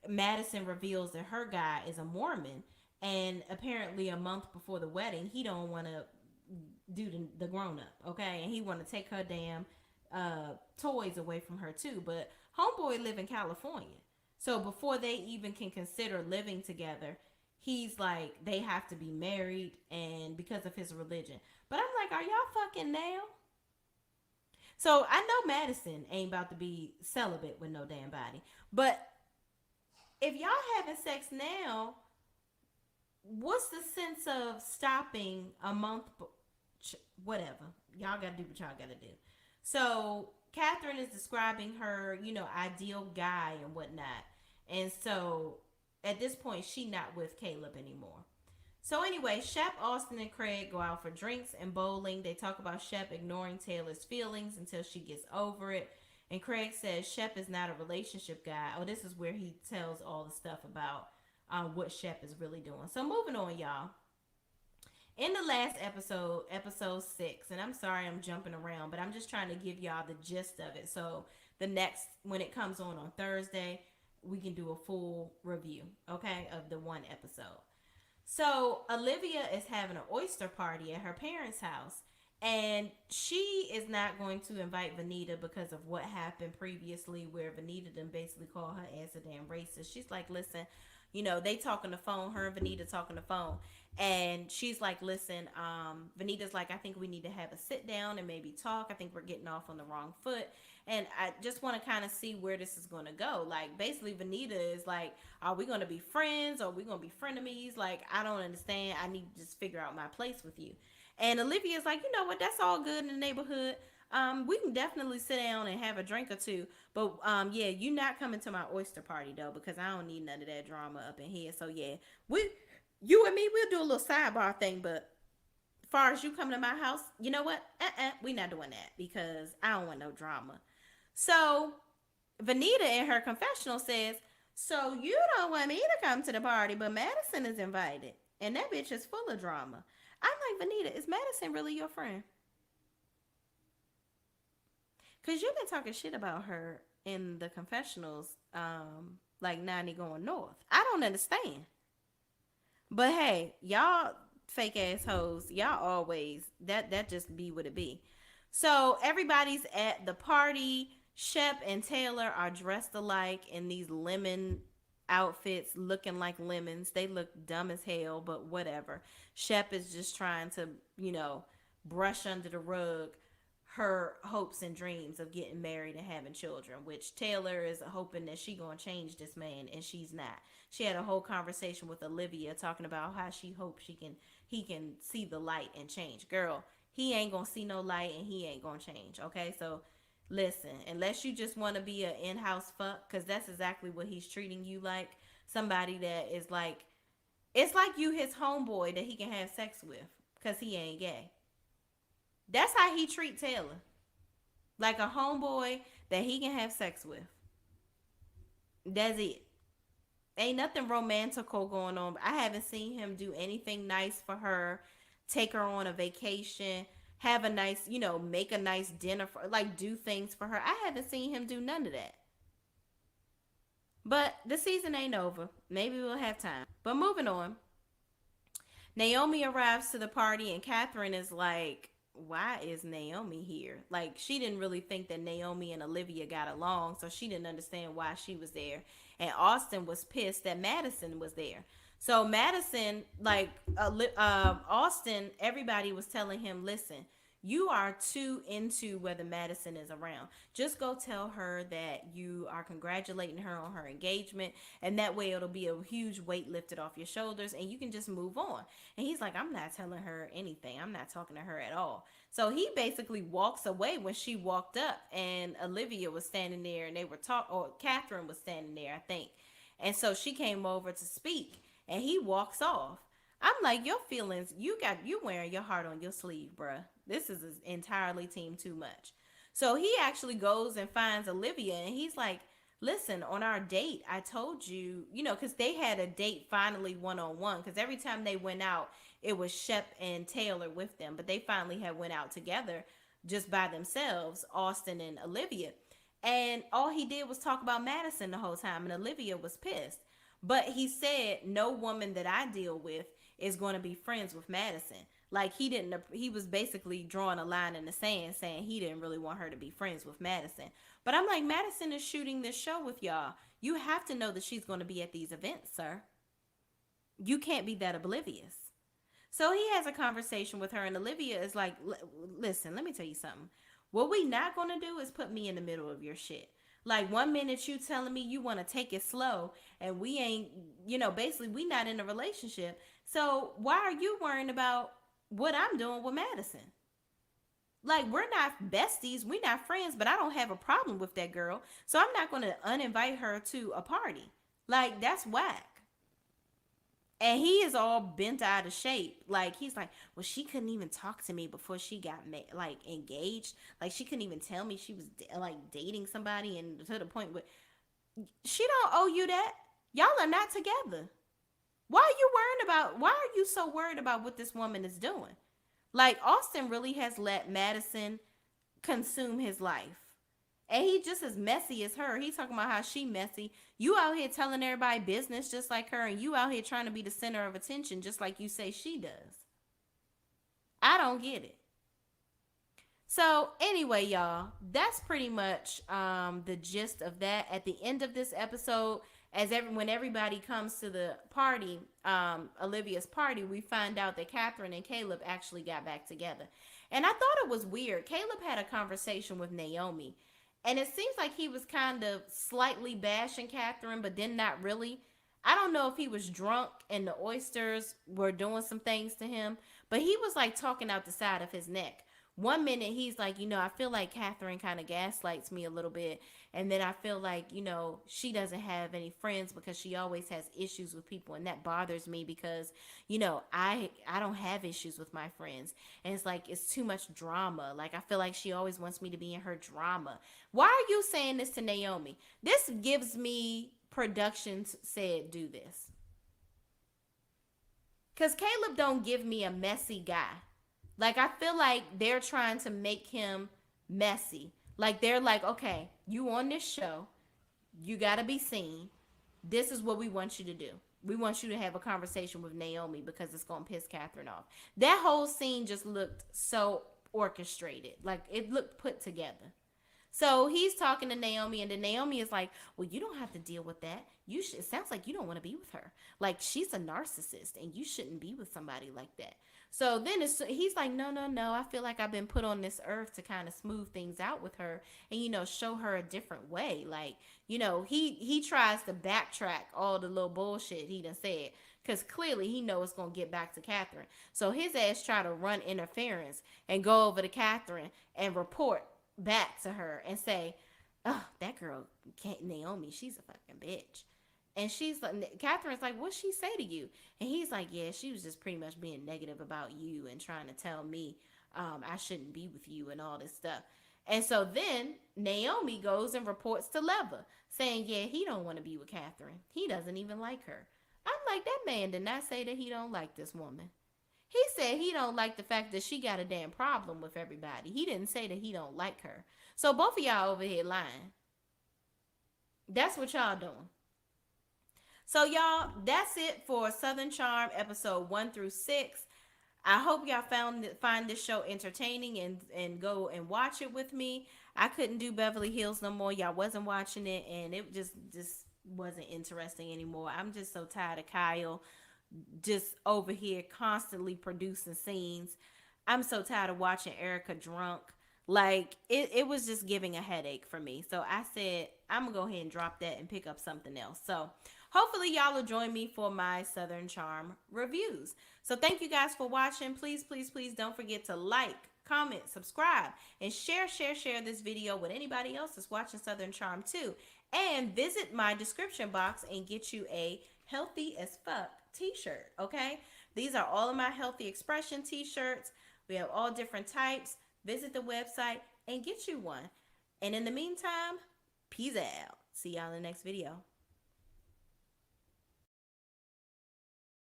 Madison reveals that her guy is a Mormon, and apparently a month before the wedding, he don't want to do the grown up, okay, and he want to take her damn toys away from her too. But homeboy live in California, so before they even can consider living together, he's like they have to be married, and because of his religion. But I'm like, are y'all fucking now? So I know Madison ain't about to be celibate with no damn body, but if y'all having sex now, what's the sense of stopping a month? Whatever, y'all gotta do what y'all gotta do. So Catherine is describing her, ideal guy and whatnot, and so at this point, she not with Caleb anymore. So anyway, Shep, Austin, and Craig go out for drinks and bowling. They talk about Shep ignoring Taylor's feelings until she gets over it. And Craig says Shep is not a relationship guy. Oh, this is where he tells all the stuff about what Shep is really doing. So moving on, y'all. In the last episode, episode 6, and I'm sorry I'm jumping around, but I'm just trying to give y'all the gist of it. So the next, when it comes on Thursday, we can do a full review, okay, of the one episode. So Olivia is having an oyster party at her parents' house, and she is not going to invite Vanita because of what happened previously, where Vanita then basically called her ass a damn racist. She's like, listen, they talk on the phone, her and Vanita talk on the phone, and she's like, listen, Vanita's like, I think we need to have a sit down and maybe talk. I think we're getting off on the wrong foot, and I just want to kind of see where this is going to go. Like, basically Vanita is like, are we going to be friends or are we going to be frenemies? Like, I don't understand. I need to just figure out my place with you. And Olivia's like, you know what, that's all good in the neighborhood. We can definitely sit down and have a drink or two. But yeah, you not coming to my oyster party though, because I don't need none of that drama up in here. So yeah, you and me, we'll do a little sidebar thing. But as far as you coming to my house, you know what? We not doing that because I don't want no drama. So Vanita in her confessional says, so you don't want me to come to the party, but Madison is invited. And that bitch is full of drama. I'm like, Vanita, is Madison really your friend? Because you've been talking shit about her in the confessionals, like 90 going north. I don't understand. But hey, y'all fake ass hoes, y'all always, that just be what it be. So everybody's at the party. Shep and Taylor are dressed alike in these lemon outfits, looking like lemons. They look dumb as hell, but whatever. Shep is just trying to, brush under the rug her hopes and dreams of getting married and having children, which Taylor is hoping that she gonna change this man, and she's not. She had a whole conversation with Olivia talking about how she hopes he can see the light and change. Girl, he ain't gonna see no light and he ain't gonna change. Okay, so listen, unless you just want to be an in-house fuck, because that's exactly what he's treating you like. Somebody that is like, it's like you his homeboy that he can have sex with because he ain't gay. That's how he treat Taylor. Like a homeboy that he can have sex with. That's it. Ain't nothing romantical going on. I haven't seen him do anything nice for her. Take her on a vacation. have a nice, make a nice dinner for, like, do things for her. I haven't seen him do none of that. But the season ain't over. Maybe we'll have time. But moving on, Naomi arrives to the party, and Catherine is like, why is Naomi here? Like, she didn't really think that Naomi and Olivia got along, so she didn't understand why she was there. And Austin was pissed that Madison was there. So Madison, like, Austin, everybody was telling him, listen, you are too into whether Madison is around. Just go tell her that you are congratulating her on her engagement, and that way it'll be a huge weight lifted off your shoulders, and you can just move on. And he's like, I'm not telling her anything. I'm not talking to her at all. So he basically walks away when she walked up, and Olivia was standing there, and they were talking, or Catherine was standing there, I think. And so she came over to speak, and he walks off. I'm like, your feelings, you wearing your heart on your sleeve, bruh. This is entirely team too much. So he actually goes and finds Olivia, and he's like, listen, on our date, I told you, because they had a date finally one-on-one, because every time they went out, it was Shep and Taylor with them, but they finally had went out together just by themselves, Austin and Olivia. And all he did was talk about Madison the whole time, and Olivia was pissed. But he said, no woman that I deal with is going to be friends with Madison. Like, he was basically drawing a line in the sand saying he didn't really want her to be friends with Madison. But I'm like, Madison is shooting this show with y'all. You have to know that she's going to be at these events, sir. You can't be that oblivious. So he has a conversation with her, and Olivia is like, listen, let me tell you something. What we not going to do is put me in the middle of your shit. Like, one minute you telling me you want to take it slow, and we ain't, basically we not in a relationship. So why are you worrying about what I'm doing with Madison? Like, we're not besties, we're not friends, but I don't have a problem with that girl. So I'm not going to uninvite her to a party. Like, that's whack. And he is all bent out of shape. Like, he's like, well, she couldn't even talk to me before she got engaged. Like, she couldn't even tell me she was dating somebody, and to the point where she don't owe you that. Y'all are not together. Why are you so worried about what this woman is doing? Like, Austin really has let Madison consume his life. And he just as messy as her. He's talking about how she messy. You out here telling everybody business just like her, and you out here trying to be the center of attention just like you say she does. I don't get it. So anyway, y'all, that's pretty much the gist of that. At the end of this episode, when everybody comes to the party, Olivia's party, we find out that Catherine and Caleb actually got back together. And I thought it was weird. Caleb had a conversation with Naomi, and it seems like he was kind of slightly bashing Catherine, but then not really. I don't know if he was drunk and the oysters were doing some things to him, but he was like talking out the side of his neck. One minute he's like, I feel like Catherine kind of gaslights me a little bit. And then I feel like, she doesn't have any friends because she always has issues with people. And that bothers me because, I don't have issues with my friends. And it's like, it's too much drama. Like, I feel like she always wants me to be in her drama. Why are you saying this to Naomi? This gives me production said do this. Because Caleb don't give me a messy guy. Like, I feel like they're trying to make him messy. Like, they're like, okay, you on this show. You got to be seen. This is what we want you to do. We want you to have a conversation with Naomi because it's going to piss Catherine off. That whole scene just looked so orchestrated. Like, it looked put together. So he's talking to Naomi, and then Naomi is like, well, you don't have to deal with that. It sounds like you don't want to be with her. Like, she's a narcissist, and you shouldn't be with somebody like that. So then he's like, no. I feel like I've been put on this earth to kind of smooth things out with her and, show her a different way. Like, he tries to backtrack all the little bullshit he done said because clearly he knows it's going to get back to Catherine. So his ass try to run interference and go over to Catherine and report back to her and say, oh, that girl, Naomi, she's a fucking bitch. And she's like, Catherine's like, what'd she say to you? And he's like, yeah, she was just pretty much being negative about you and trying to tell me I shouldn't be with you and all this stuff. And so then Naomi goes and reports to Leva saying, yeah, he don't want to be with Catherine. He doesn't even like her. I'm like, that man did not say that he don't like this woman. He said he don't like the fact that she got a damn problem with everybody. He didn't say that he don't like her. So both of y'all over here lying. That's what y'all doing. So y'all, that's it for Southern Charm episode 1 through 6. I hope y'all find this show entertaining and go and watch it with me. I couldn't do Beverly Hills no more. Y'all wasn't watching it, and it just wasn't interesting anymore. I'm just so tired of Kyle just over here constantly producing scenes. I'm so tired of watching Erica drunk. Like it was just giving a headache for me. So I said I'm gonna go ahead and drop that and pick up something else. So hopefully y'all will join me for my Southern Charm reviews. So thank you guys for watching. Please, please, please don't forget to like, comment, subscribe, and share this video with anybody else that's watching Southern Charm too. And visit my description box and get you a healthy as fuck t-shirt, okay? These are all of my healthy expression t-shirts. We have all different types. Visit the website and get you one. And in the meantime, peace out. See y'all in the next video.